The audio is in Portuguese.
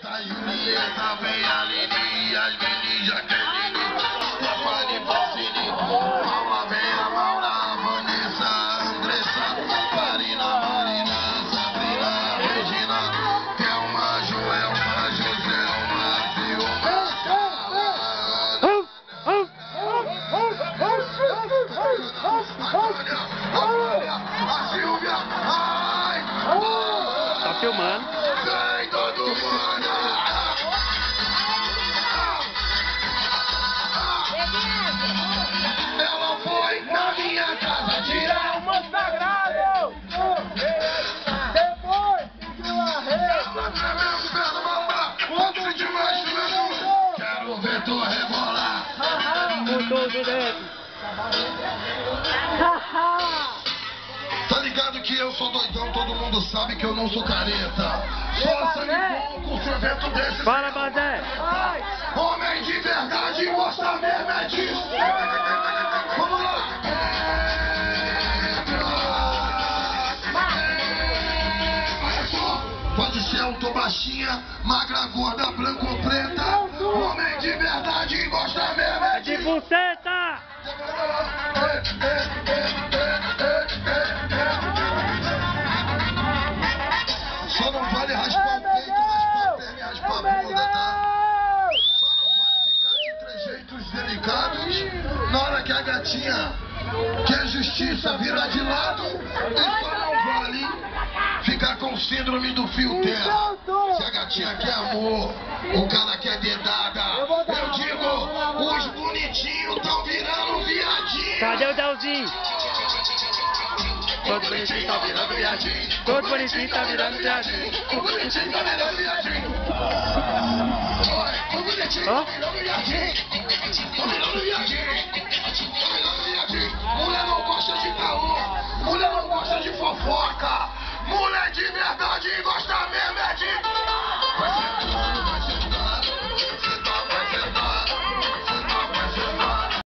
Tá Julieta, vem a Lili, as meninas Jaqueline, Stefani, Francine, Paula, vem a Maura, Vanessa, Andressa, Marina, Sabrina, Regina, Thelma, Joelma, Joselma, Vilma, Antônia, a Silvia, ai! Tá filmando. Vem todo mundo! Ela foi na minha casa tirar o manto sagrado! Depois, seguiu a rede! Quanto demais, meu. Quero ver tu rebolar. Com tudo dentro. Tá ligado que eu sou doidão, todo mundo sabe que eu não sou careta. Só sangue bom com sorvete desse. Fala, Bazé! Homem de verdade, mostra mesmo é disso. Vamos lá. Olha só, pode ser alto, baixinha, magra, gorda, branca ou preta. Homem de verdade, mostra mesmo é De disso. buceta! Só não vale raspar o peito, raspar a perna e raspar a bunda, tá? Só não vale ficar de trejeitos delicados na hora que a gatinha quer justiça virar de lado. E só não vale ficar com síndrome do fio terra. Se a gatinha quer amor, o cara quer dedada. Eu digo, os bonitinhos tão virando viadinho. Cadê o Delzinho? Todo bonitinho tá virando viadinho. Todo bonitinho tá virando viadinho. O bonitinho tá virando viadinho. O bonitinho tá virando viadinho.